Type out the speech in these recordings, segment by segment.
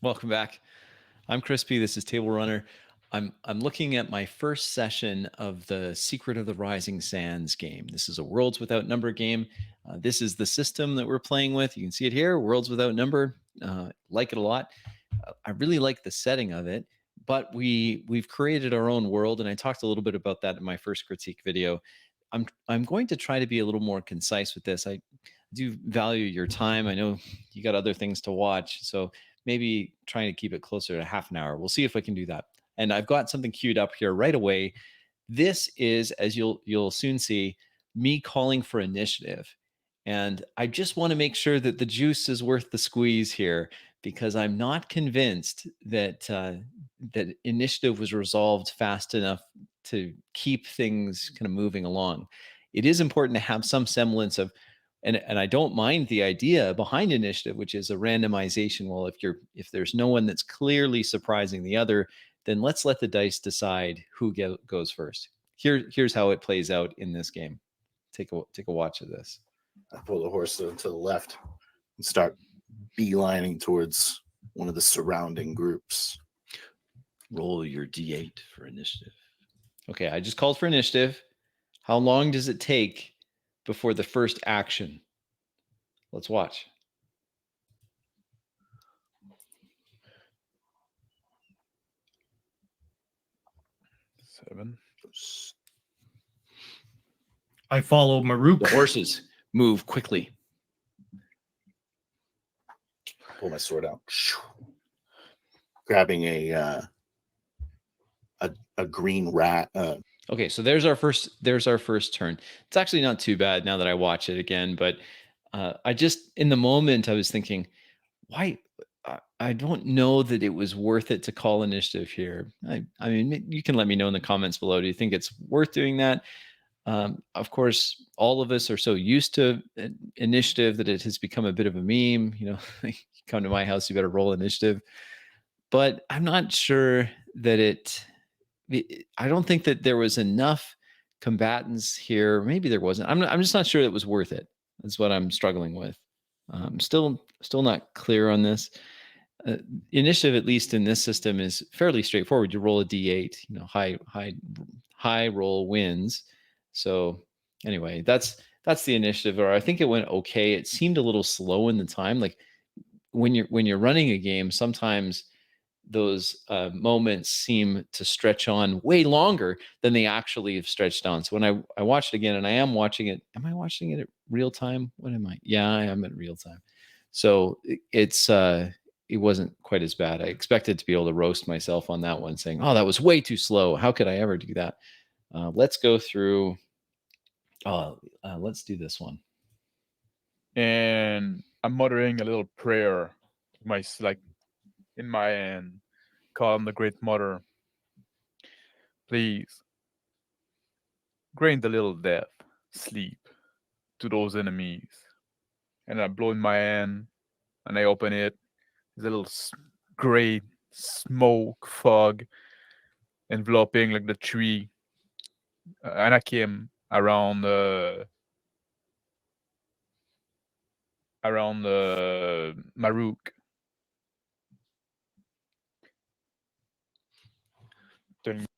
Welcome back. I'm Crispy. This is Table Runner. I'm looking at my first session of the Secret of the Rising Sands game. This is a Worlds Without Number game. This is the system that we're playing with. You can see it here, Worlds Without Number. Like it a lot. I really like the setting of it, but we've created our own world, and I talked a little bit about that in my first critique video. I'm going to try to be a little more concise with this. I do value your time. I know you got other things to watch, so maybe trying to keep it closer to half an hour. We'll see if I can do that. And I've got something queued up here right away. This is, as you'll soon see, me calling for initiative. And I just want to make sure that the juice is worth the squeeze here, because I'm not convinced that that initiative was resolved fast enough to keep things kind of moving along. It is important to have some semblance of, and I don't mind the idea behind initiative, which is a randomization. Well, if there's no one that's clearly surprising the other, then let's let the dice decide who goes first. Here's how it plays out in this game. Take a watch of this. I pull the horse to the left and start beelining towards one of the surrounding groups. Roll your D8 for initiative. Okay, I just called for initiative. How long does it take before the first action? Let's watch. Seven. I follow Maruk. The horses move quickly. Pull my sword out, grabbing a green rat. Okay, so there's our first turn. It's actually not too bad now that I watch it again, but I just, in the moment, I was thinking, why? I don't know that it was worth it to call initiative here. I mean, you can let me know in the comments below. Do you think it's worth doing that? Of course, all of us are so used to initiative that it has become a bit of a meme. You know, you come to my house, you better roll initiative. But I'm not sure that I don't think that there was enough combatants here. Maybe there wasn't. I'm just not sure it was worth it. That's what I'm struggling with. Still not clear on this. Initiative, at least in this system, is fairly straightforward. You roll a d8. You know, high roll wins. So anyway, that's the initiative. Or I think it went okay. It seemed a little slow in the time. Like when you're running a game, sometimes those moments seem to stretch on way longer than they actually have stretched on. So when I watched it again, and I am watching it, am I watching it at real time? What am I? Yeah, I am at real time. So it wasn't quite as bad. I expected to be able to roast myself on that one, saying, "Oh, that was way too slow. How could I ever do that?" Let's go through. Let's do this one. And I'm muttering a little prayer, in my hand, calling the Great Mother. Please, grant a little death, sleep to those enemies. And I blow in my hand, and I open it. There's a little gray smoke fog enveloping like the tree. Anakim around Maruk.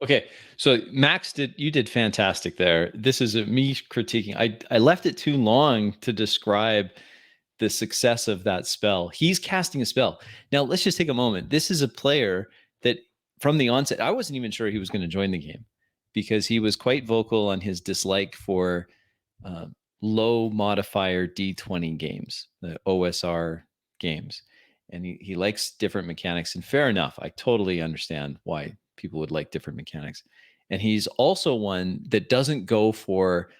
Okay, so Max you did fantastic there. This is me critiquing. I left it too long to describe the success of that spell. He's casting a spell. Now let's just take a moment. This is a player that from the onset, I wasn't even sure he was going to join the game, because he was quite vocal on his dislike for low modifier D20 games, the OSR games. And he likes different mechanics. And fair enough, I totally understand why people would like different mechanics. And he's also one that doesn't go for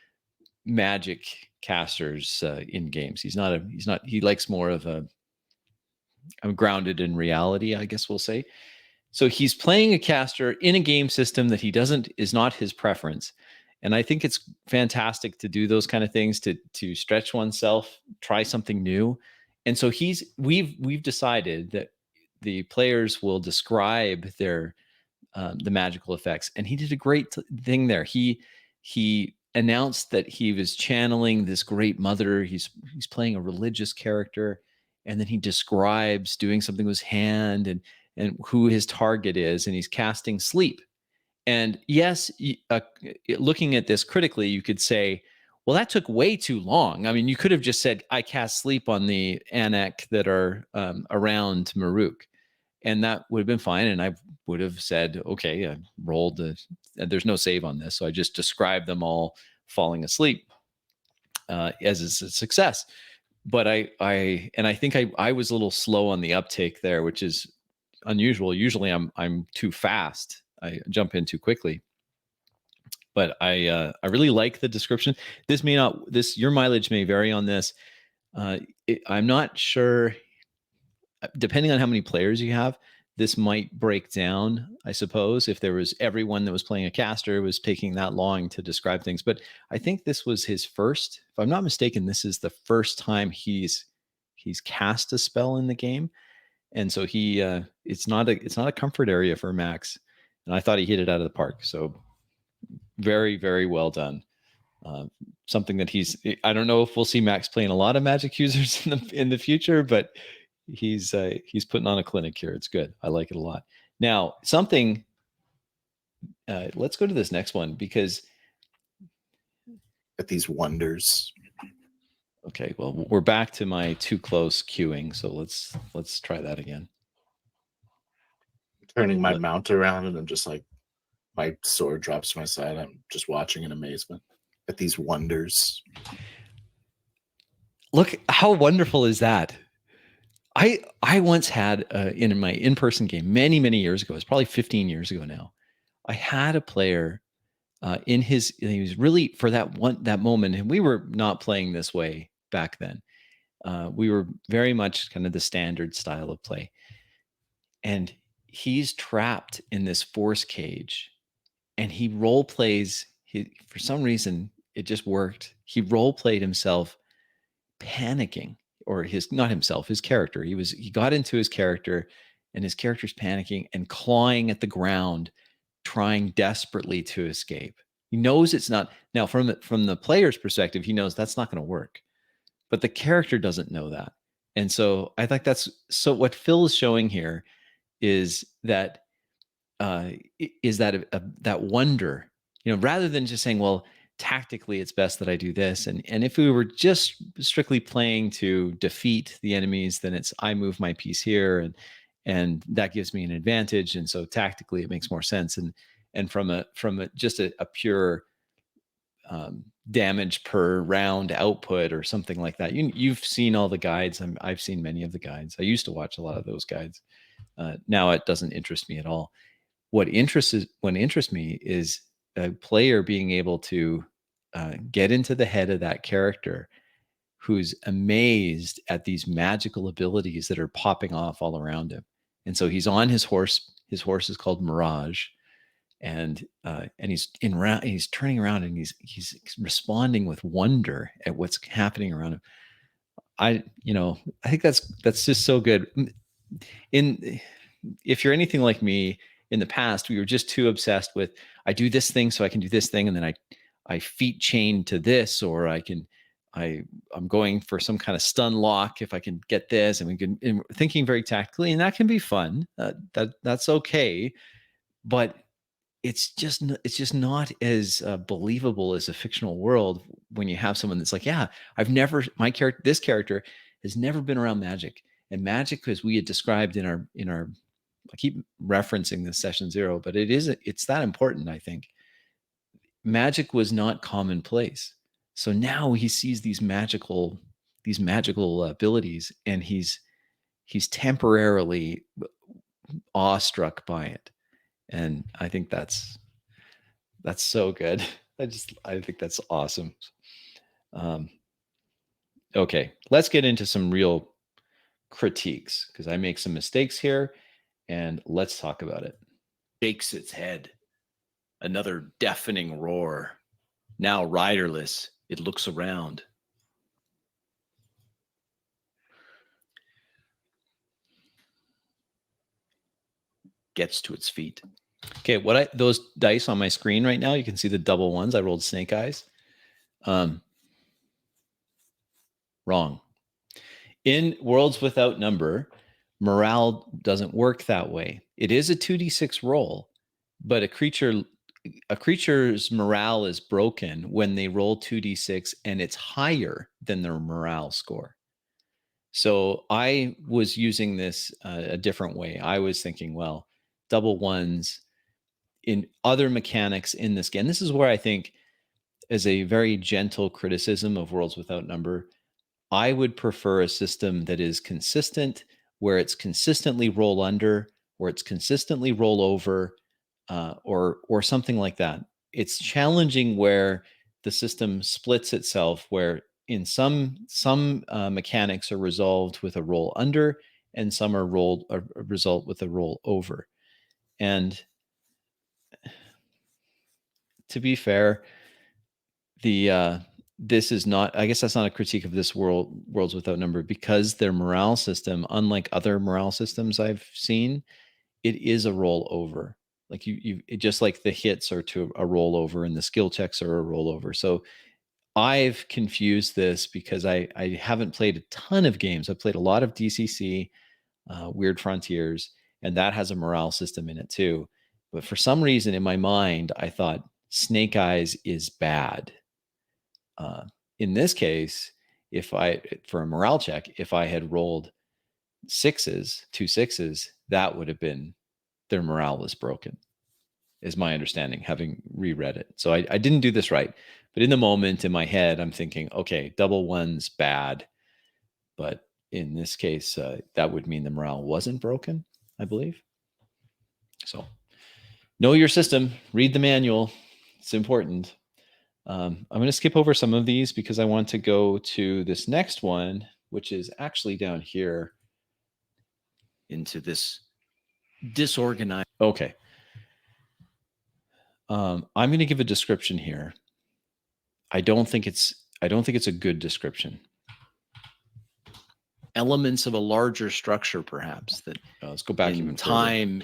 magic casters in games. He likes more of I'm grounded in reality, I guess we'll say. So he's playing a caster in a game system that is not his preference. And I think it's fantastic to do those kind of things, to stretch oneself, try something new. And so we've decided that the players will describe their the magical effects, and he did a great thing there. He announced that he was channeling this great mother. He's playing a religious character, and then he describes doing something with his hand and who his target is, and he's casting sleep. And yes, looking at this critically, you could say, well, that took way too long. I mean, you could have just said, I cast sleep on the Anak that are around Maruk, and that would have been fine. And I would have said, okay, I rolled there's no save on this. So I just described them all falling asleep as a success. But I think I was a little slow on the uptake there, which is unusual. Usually I'm too fast. I jump in too quickly. But I really like the description. Your mileage may vary on this. I'm not sure, depending on how many players you have, this might break down, I suppose, if there was everyone that was playing a caster was taking that long to describe things. But I think this was his first, if I'm not mistaken, this is the first time he's cast a spell in the game. And so it's not a comfort area for Max. And I thought he hit it out of the park. So very, very well done. Something that I don't know if we'll see Max playing a lot of Magic users in the future, but he's putting on a clinic here. It's good. I like it a lot. Now, let's go to this next one because at these wonders. Okay, well, we're back to my too close queuing, so let's try that again. Turning my mount around and I'm just like, my sword drops to my side. I'm just watching in amazement at these wonders. Look, how wonderful is that? I once had in my in-person game many years ago. It's probably 15 years ago now. I had a player he was really for that moment, and we were not playing this way back then. We were very much kind of the standard style of play, and he's trapped in this force cage, and he role plays. For some reason, it just worked. He role played himself panicking. Or his character. He got into his character, and his character's panicking and clawing at the ground, trying desperately to escape. He knows it's not. Now, from the player's perspective, he knows that's not going to work, but the character doesn't know that. And so I think what Phil is showing here is that that wonder, rather than just saying, well, tactically it's best that I do this, and if we were just strictly playing to defeat the enemies, then it's I move my piece here and that gives me an advantage, and so tactically it makes more sense, and from a just a pure damage per round output or something like that. You've seen all the guides. I've seen many of the guides. I used to watch a lot of those guides. Now it doesn't interest me at all. What interests me is a player being able to get into the head of that character who's amazed at these magical abilities that are popping off all around him. And so he's on his horse. His horse is called Mirage, and he's he's turning around and he's responding with wonder at what's happening around him. I think that's just so good. If you're anything like me, in the past, we were just too obsessed with, I do this thing so I can do this thing, and then I feat chain to this, or I'm going for some kind of stun lock if I can get this, and thinking very tactically, and that can be fun. That's okay, but it's just not as believable as a fictional world when you have someone that's like, yeah, this character has never been around magic, and magic, as we had described in our I keep referencing this session 0, but it's that important. I think magic was not commonplace. So now he sees these magical abilities, and he's temporarily awestruck by it. And I think that's so good. I think that's awesome. Okay, let's get into some real critiques, because I make some mistakes here. And let's talk about it. Shakes its head. Another deafening roar. Now riderless, it looks around. Gets to its feet. Okay, those dice on my screen right now, you can see the double ones. I rolled snake eyes. Wrong. In Worlds Without Number, morale doesn't work that way. It is a 2d6 roll, but a creature's morale is broken when they roll 2d6 and it's higher than their morale score. So I was using this a different way. I was thinking, well, double ones in other mechanics in this game. This is where I think, as a very gentle criticism of Worlds Without Number, I would prefer a system that is consistent, where it's consistently roll under, or it's consistently roll over, or something like that. It's challenging where the system splits itself, where in some mechanics are resolved with a roll under, and some are rolled a result with a roll over. And to be fair, the this is not, I guess that's not a critique of this Worlds Without Number, because their morale system, unlike other morale systems I've seen, it is a rollover. Like it just like the hits are to a rollover and the skill checks are a rollover. So I've confused this because I haven't played a ton of games. I've played a lot of DCC, Weird Frontiers, and that has a morale system in it too. But for some reason in my mind, I thought Snake Eyes is bad. In this case, for a morale check, if I had rolled two sixes, that would have been their morale was broken, is my understanding, having reread it. So I didn't do this right. But in the moment, in my head, I'm thinking, okay, double one's bad. But in this case, that would mean the morale wasn't broken, I believe. So know your system, read the manual. It's important. I'm going to skip over some of these because I want to go to this next one, which is actually down here into this disorganized. Okay. I'm going to give a description here. I don't think it's a good description. Elements of a larger structure, perhaps, that let's go back even time.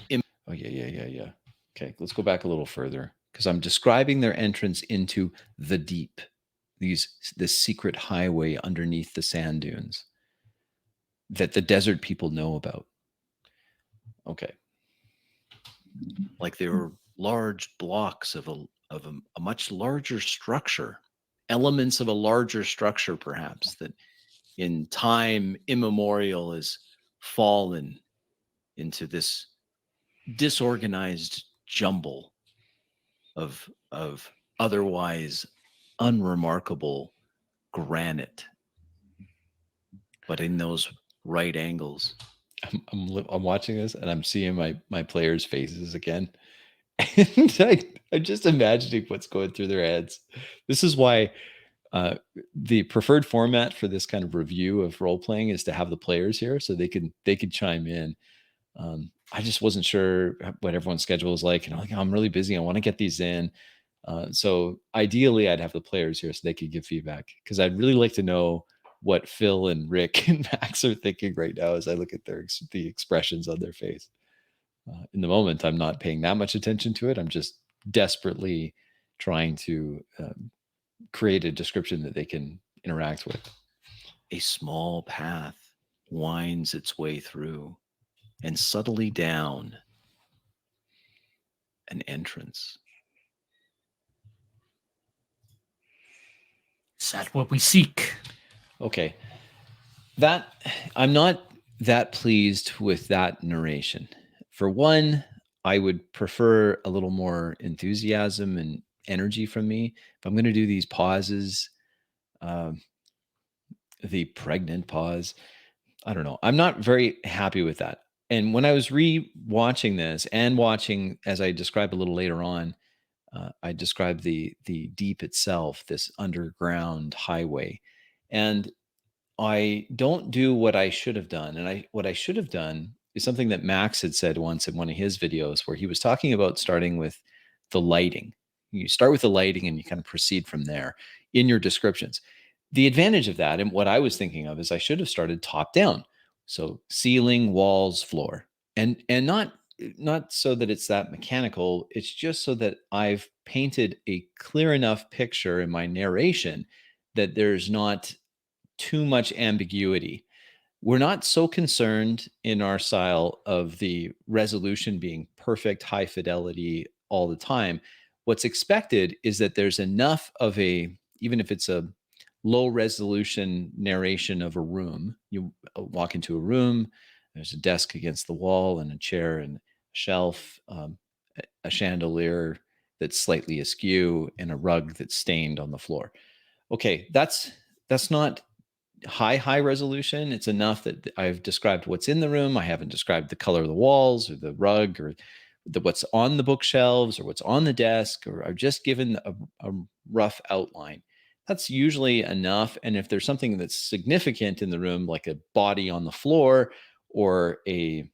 Oh yeah. Okay, let's go back a little further, because I'm describing their entrance into the deep, this secret highway underneath the sand dunes that the desert people know about. Okay. Like they were large blocks of a much larger structure, elements of a larger structure, perhaps, that in time immemorial has fallen into this disorganized jumble of otherwise unremarkable granite, but in those right angles. I'm watching this and I'm seeing my players' faces again, and I'm just imagining what's going through their heads. This is why the preferred format for this kind of review of role playing is to have the players here, so they could chime in. I just wasn't sure what everyone's schedule is like, and I'm really busy. I want to get these in. So ideally, I'd have the players here so they could give feedback, because I'd really like to know what Phil and Rick and Max are thinking right now as I look at the expressions on their face. In the moment, I'm not paying that much attention to it. I'm just desperately trying to create a description that they can interact with. A small path winds its way through and subtly down an entrance. Is that what we seek? Okay. That I'm not that pleased with that narration. For one, I would prefer a little more enthusiasm and energy from me. If I'm going to do these pauses, the pregnant pause, I don't know. I'm not very happy with that. And when I was re-watching this and watching, as I described a little later on, I described the deep itself, this underground highway, and I don't do what I should have done. And what I should have done is something that Max had said once in one of his videos, where he was talking about starting with the lighting. You start with the lighting and you kind of proceed from there in your descriptions. The advantage of that, and what I was thinking of, is I should have started top down. So ceiling, walls, floor, and not so that it's that mechanical. It's just so that I've painted a clear enough picture in my narration that there's not too much ambiguity. we're not so concerned in our style of the resolution being perfect, high fidelity all the time. What's expected is that there's enough of a, even if it's a low resolution narration of a room, you walk into a room, there's a desk against the wall and a chair and a shelf, a chandelier that's slightly askew, and a rug that's stained on the floor. Okay, that's not high resolution. It's enough that I've described what's in the room. I haven't described the color of the walls or the rug or what's on the bookshelves or what's on the desk, or I've just given a rough outline. That's usually enough. And if there's something that's significant in the room, like a body on the floor or a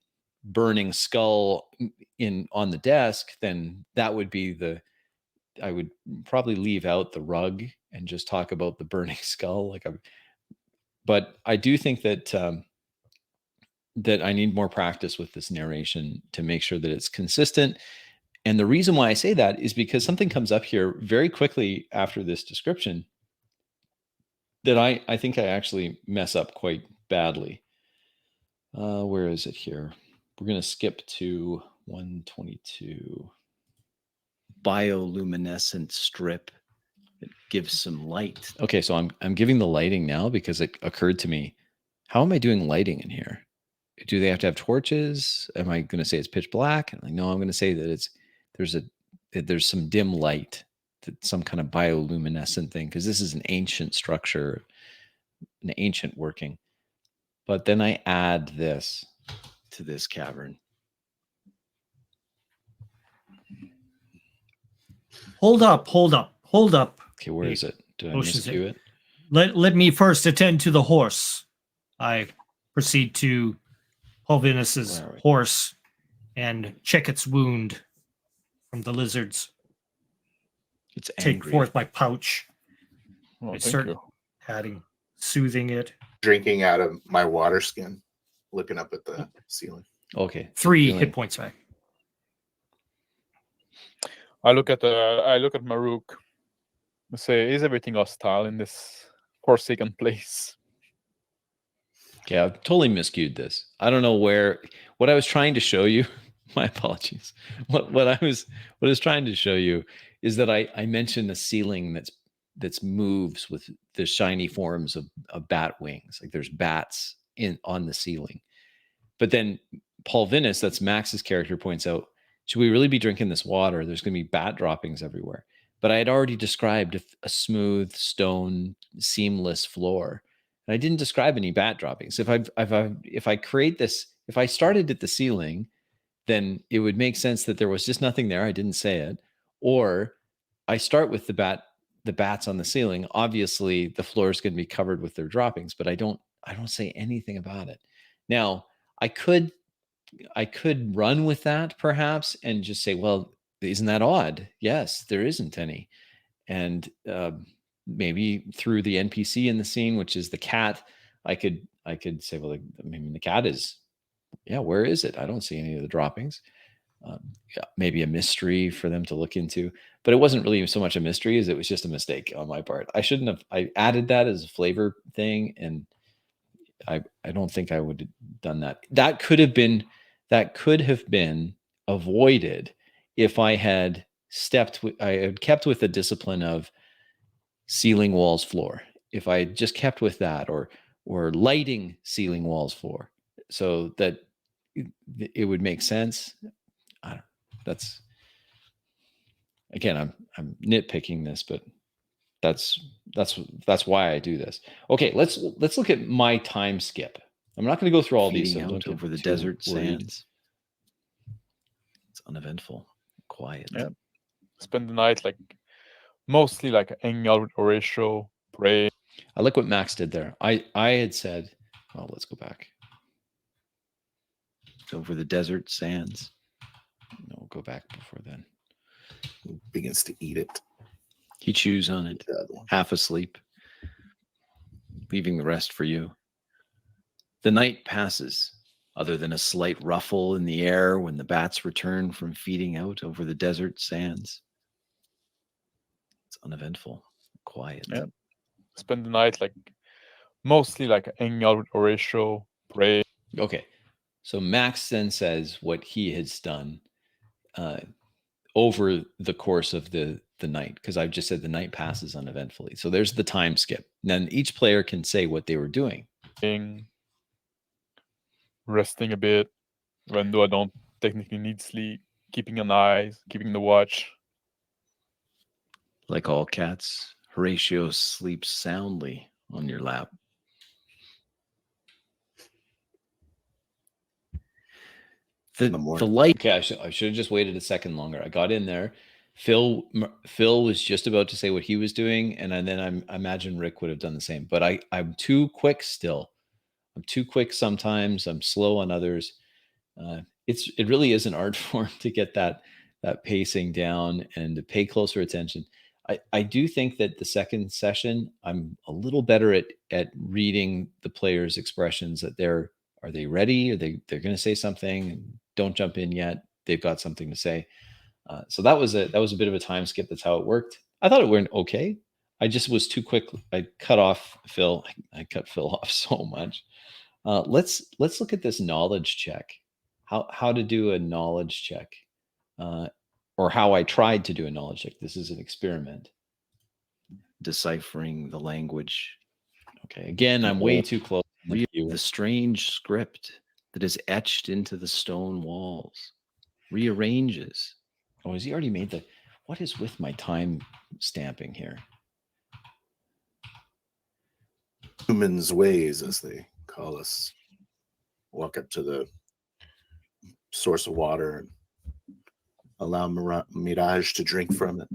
burning skull on the desk, then that would be I would probably leave out the rug and just talk about the burning skull. But I do think that that I need more practice with this narration to make sure that it's consistent. And the reason why I say that is because something comes up here very quickly after this description that I think I actually mess up quite badly. Where is it here? We're going to skip to 122. Bioluminescent strip. It gives some light. Okay, so I'm giving the lighting now because it occurred to me, how am I doing lighting in here? Do they have to have torches? Am I going to say it's pitch black? And no, I'm going to say that there's some dim light, some kind of bioluminescent thing, because this is an ancient structure, an ancient working. But then I add this to this cavern. Hold up. Okay, where is it? Did I Motions miscue it? Let me first attend to the horse. I proceed to Polvinus's Where are we? horse and check its wound from the lizards. It's Take angry. forth my pouch. Oh, I thank start you. adding, soothing it. Drinking out of my water skin, looking up at the ceiling. Okay. 3 Feeling- hit points back. I look at Maruk. I say, is everything hostile in this forsaken place? Okay, I've totally miscued this. I don't know what I was trying to show you. My apologies. What I was trying to show you is that I mentioned a ceiling that's moves with the shiny forms of bat wings. Like there's bats on the ceiling. But then Paul Vinus, that's Max's character, points out, should we really be drinking this water? There's going to be bat droppings everywhere. But I had already described a smooth stone, seamless floor. And I didn't describe any bat droppings. If I create this, if I started at the ceiling, then it would make sense that there was just nothing there. I didn't say it. Or I start with the bats on the ceiling. Obviously, the floor is going to be covered with their droppings, but I don't say anything about it. Now, I could run with that perhaps and just say, well, isn't that odd? Yes, there isn't any. And maybe through the NPC in the scene, which is the cat, I could say, well, maybe the cat is, yeah, where is it? I don't see any of the droppings. Yeah, maybe a mystery for them to look into, but it wasn't really so much a mystery as it was just a mistake on my part. I added that as a flavor thing, and I don't think I would have done that. That could have been avoided if I had I had kept with the discipline of ceiling, walls, floor. If I had just kept with that, or lighting, ceiling, walls, floor, so that it would make sense. I don't. That's again, I'm nitpicking this, but that's why I do this. Okay, let's look at my time skip. I'm not going to go through all these. So Feeding don't out get over the too desert worried. sands. It's uneventful, quiet. Yeah. Spend the night mostly like hanging out with Horatio, pray. I like what Max did there. I had said, well, let's go back. Over the desert sands. No, we'll go back before then. Begins to eat it. He chews on it, The other one. half asleep, leaving the rest for you. The night passes, other than a slight ruffle in the air when the bats return from feeding out over the desert sands. It's uneventful, quiet. Yeah. Spend the night mostly hanging out with Horatio, pray. Okay. So Max then says what he has done over the course of the night, because I've just said the night passes uneventfully. So there's the time skip. And then each player can say what they were doing. Resting a bit, even though I don't technically need sleep. Keeping an eye, keeping the watch. Like all cats, Horatio sleeps soundly on your lap. In the morning. The light. Okay, I should have just waited a second longer. I got in there. Phil was just about to say what he was doing, and then I imagine Rick would have done the same. But I'm too quick still. I'm too quick sometimes. I'm slow on others. It really is an art form to get that pacing down and to pay closer attention. I do think that the second session, I'm a little better at reading the players' expressions, that are they ready? They're going to say something? Don't jump in yet. They've got something to say. So that was a bit of a time skip. That's how it worked. I thought it went okay. I just was too quick. I cut off Phil. I cut Phil off so much. Let's look at this knowledge check. How to do a knowledge check, or how I tried to do a knowledge check. This is an experiment. Deciphering the language. Okay. Again, I'm way too close. The strange script that is etched into the stone walls. Rearranges. Oh, has he already made the? What is with my time stamping here? Human's ways, as they call us. Walk up to the source of water and allow Mirage to drink from it.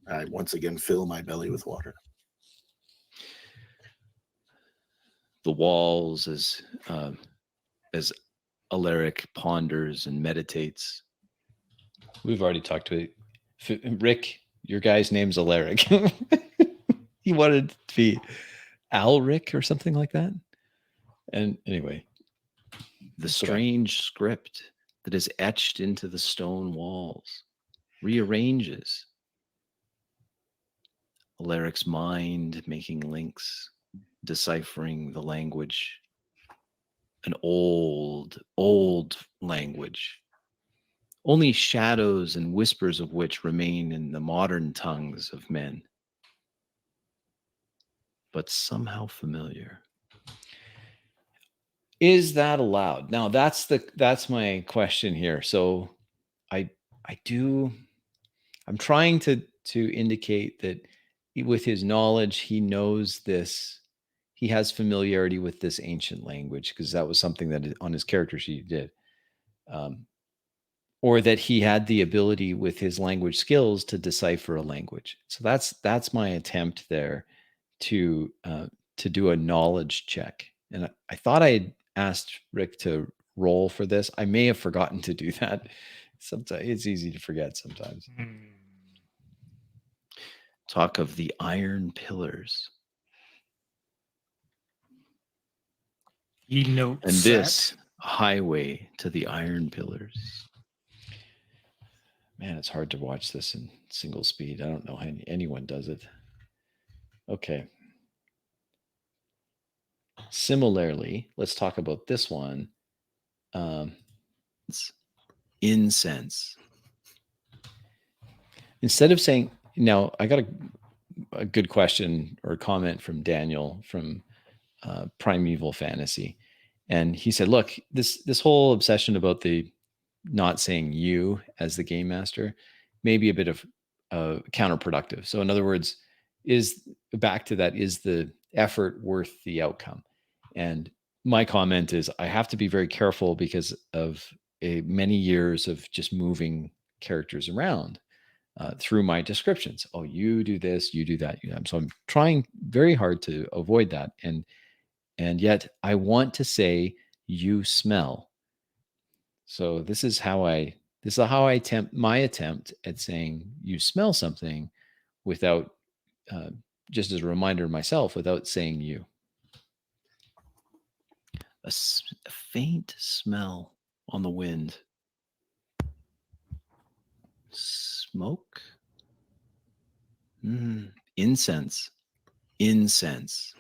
I once again fill my belly with water. The walls as Alaric ponders and meditates. We've already talked to it. Rick, your guy's name's Alaric. He wanted it to be Alric or something like that. And anyway, the strange script that is etched into the stone walls rearranges. Alaric's mind making links, deciphering the language, an old language, only shadows and whispers of which remain in the modern tongues of men, but somehow familiar. Is that allowed? Now that's my question here. So I'm trying to indicate that with his knowledge, he knows this. He has familiarity with this ancient language, because that was something that on his character sheet did. Or that he had the ability with his language skills to decipher a language. So that's my attempt there to do a knowledge check. And I thought I had asked Rick to roll for this. I may have forgotten to do that. Sometimes it's easy to forget sometimes. Talk of the iron pillars. Keynote And this highway to the iron pillars. Man, it's hard to watch this in single speed. I don't know how anyone does it. Okay. Similarly, let's talk about this one. Incense. Instead of saying, now I got a good question or comment from Daniel from Primeval Fantasy. And he said, look, this whole obsession about the not saying you as the game master may be a bit of counterproductive. So in other words, is the effort worth the outcome? And my comment is, I have to be very careful because of many years of just moving characters around through my descriptions. Oh, you do this, you do that. So I'm trying very hard to avoid that. And yet I want to say you smell. So this is how I attempt at saying you smell something without, just as a reminder to myself, without saying you. A faint smell on the wind. Smoke? Incense. Incense.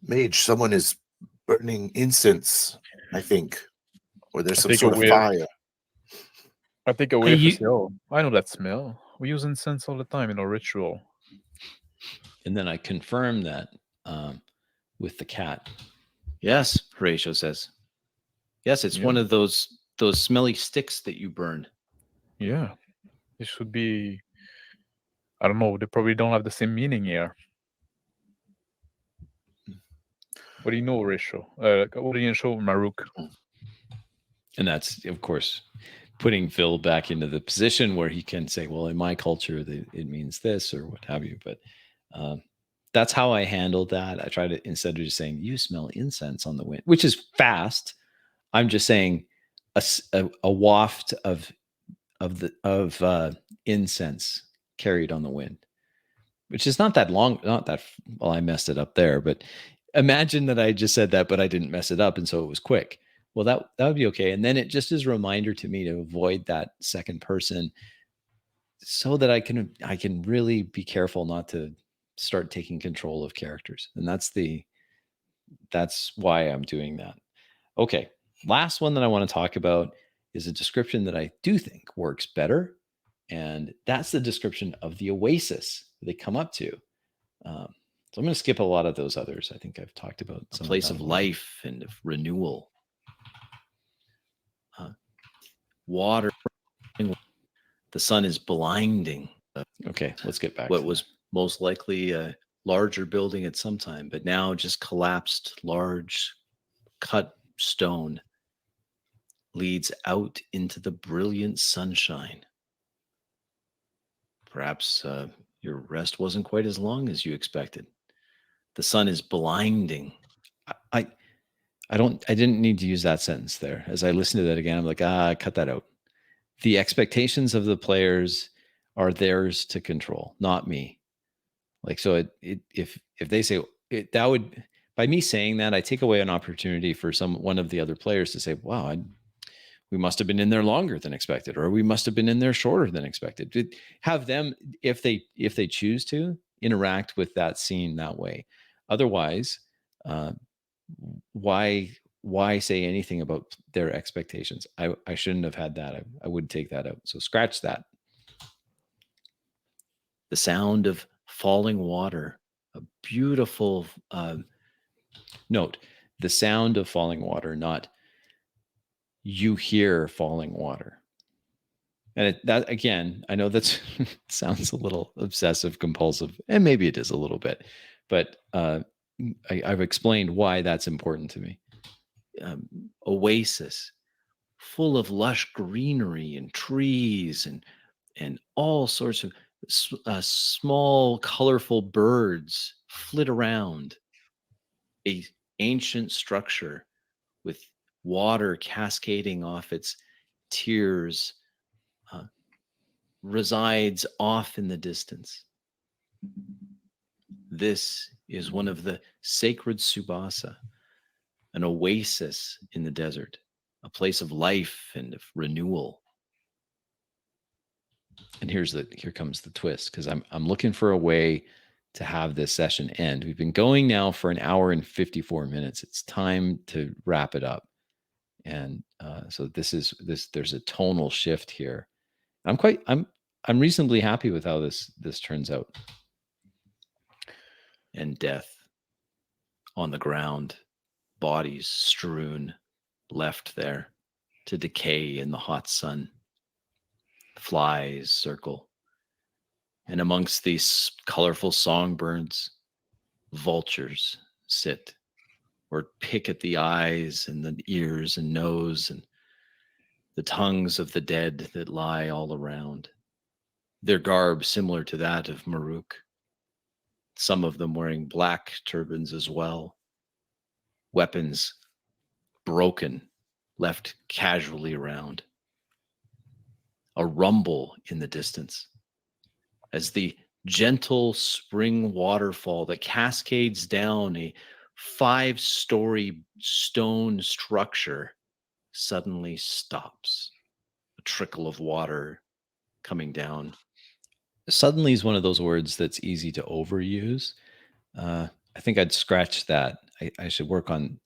Mage, someone is burning incense, I think. Or there's I some take a sort of whiff. fire. I take a whiff you- and say, "Oh, I know that smell. We use incense all the time in our ritual." And then I confirm that with the cat. Yes, Horatio says. Yes, it's one Yeah. of those smelly sticks that you burn. Yeah, it should be. I don't know. They probably don't have the same meaning here. What do you know, Horatio? What do you show, Maruk? And that's, of course, putting Phil back into the position where he can say, well, in my culture, it means this or what have you. But that's how I handled that. I try to, instead of just saying, you smell incense on the wind, which is fast, I'm just saying a waft of incense carried on the wind, which is not that long, well, I messed it up there, but imagine that I just said that, but I didn't mess it up. And so it was quick. Well, that would be okay. And then it just is a reminder to me to avoid that second person so that I can really be careful not to start taking control of characters. And that's why I'm doing that. Okay. Last one that I want to talk about is a description that I do think works better. And that's the description of the oasis they come up to. So I'm going to skip a lot of those others. I think I've talked about A some place them of already. life and of renewal. Water. The sun is blinding. Okay, let's get back What to was most likely a larger building at some time, but now just collapsed, large cut stone leads out into the brilliant sunshine. Perhaps your rest wasn't quite as long as you expected. The sun is blinding. that. I didn't need to use that sentence there. As I listened to that again, I'm like, cut that out. The expectations of the players are theirs to control, not me. Like, so if they say it, that would, by me saying that, I take away an opportunity for one of the other players to say, wow, we must have been in there longer than expected, or we must have been in there shorter than expected. Have them, if they choose to, interact with that scene that way. Otherwise, why say anything about their expectations? I shouldn't have had that. I would take that out. So scratch that. The sound of falling water, a beautiful Note the sound of falling water, not you hear falling water. And that, again, I know that sounds a little obsessive compulsive, and maybe it is a little bit, but I've explained why that's important to me. oasis full of lush greenery and trees and all sorts of small colorful birds flit around. A ancient structure with water cascading off its tiers resides off in the distance. This is one of the sacred Subasa, an oasis in the desert, a place of life and of renewal. And here comes the twist, because I'm looking for a way to have this session end. We've been going now for an hour and 54 minutes. It's time to wrap it up. And so there's a tonal shift here. I'm reasonably happy with how this turns out. And death on the ground, bodies strewn, left there to decay in the hot sun. Flies circle. And amongst these colorful songbirds, vultures sit or pick at the eyes and the ears and nose and the tongues of the dead that lie all around. Their garb similar to that of Maruk. Some of them wearing black turbans as well. Weapons broken, left casually around. A rumble in the distance as the gentle spring waterfall that cascades down a 5-story stone structure suddenly stops. A trickle of water coming down. Suddenly is one of those words that's easy to overuse. I think I'd scratch that. I should work on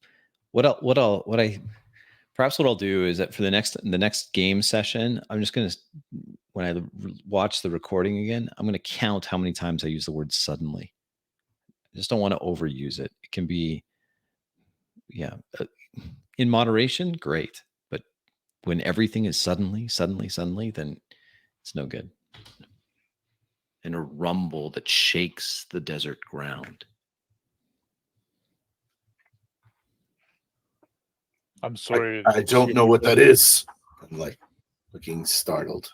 perhaps what I'll do is that for the next game session, I'm just going to, when I watch the recording again, I'm going to count how many times I use the word suddenly. I just don't want to overuse it. It can be, in moderation, great. But when everything is suddenly, then it's no good. And a rumble that shakes the desert ground. I'm sorry. I don't know what that is. I'm like looking startled.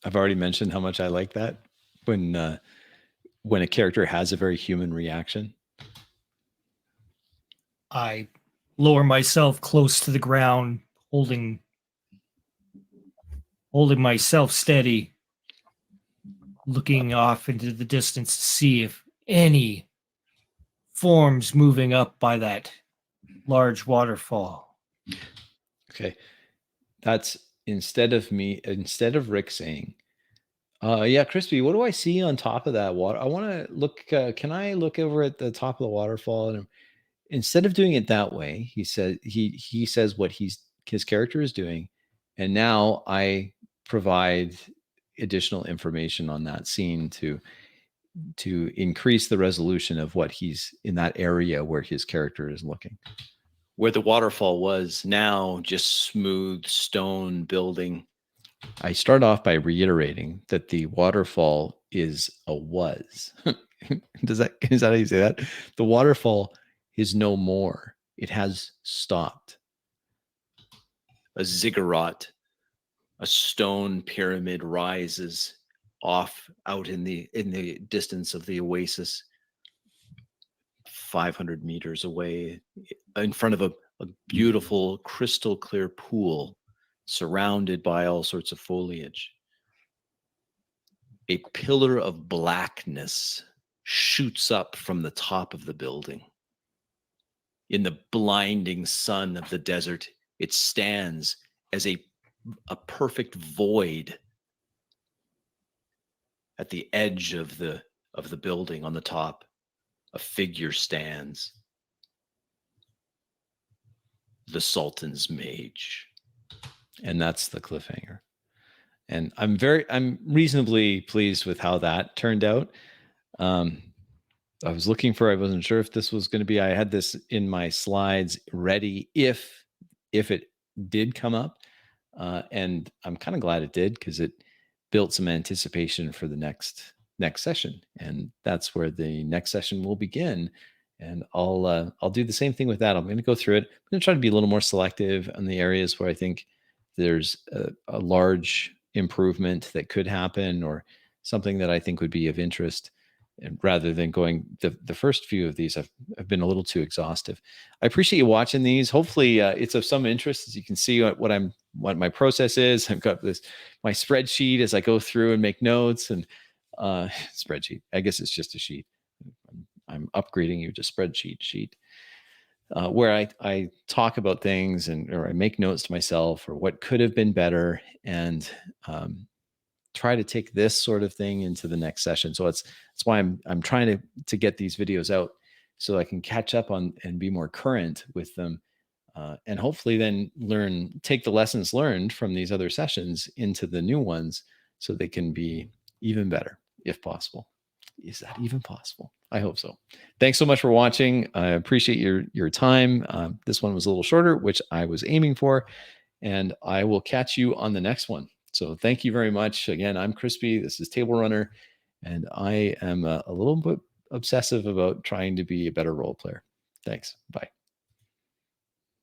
I've already mentioned how much I like that when a character has a very human reaction. I lower myself close to the ground, holding myself steady, looking off into the distance to see if any forms moving up by that large waterfall. Okay. That's instead of Rick saying, yeah, Crispy, what do I see on top of that water? I want to look, can I look over at the top of the waterfall? And instead of doing it that way, he says what his character is doing. And now I provide additional information on that scene to increase the resolution of what he's in that area where his character is looking. Where the waterfall was, now just smooth stone building. I start off by reiterating that the waterfall is a was. Is that how you say that? The waterfall is no more. It has stopped. A ziggurat, a stone pyramid rises off out in the distance of the oasis, 500 meters away, in front of a beautiful crystal clear pool surrounded by all sorts of foliage. A pillar of blackness shoots up from the top of the building. In the blinding sun of the desert, it stands as a perfect void at the edge of the building. On the top, a figure stands. The Sultan's mage. And that's the cliffhanger. And I'm reasonably pleased with how that turned out. I wasn't sure if this was going to be, I had this in my slides ready if it did come up. And I'm kind of glad it did, because it built some anticipation for the next session. And that's where the next session will begin. And I'll do the same thing with that. I'm going to go through it. I'm going to try to be a little more selective on the areas where I think there's a large improvement that could happen, or something that I think would be of interest. And rather than going the first few of these, I've been a little too exhaustive. I appreciate you watching these. Hopefully it's of some interest, as you can see what my process is. I've got my spreadsheet as I go through and make notes, and spreadsheet. I guess it's just a sheet. I'm upgrading you to spreadsheet sheet, where I talk about things or I make notes to myself, or what could have been better, and try to take this sort of thing into the next session. So that's why I'm trying to get these videos out, so I can catch up on and be more current with them, and hopefully then take the lessons learned from these other sessions into the new ones, so they can be even better, if possible. Is that even possible? I hope so. Thanks so much for watching. I appreciate your time. This one was a little shorter, which I was aiming for, and I will catch you on the next one. So thank you very much. Again, I'm Crispy. This is Table Runner, and I am a little bit obsessive about trying to be a better role player. Thanks. Bye.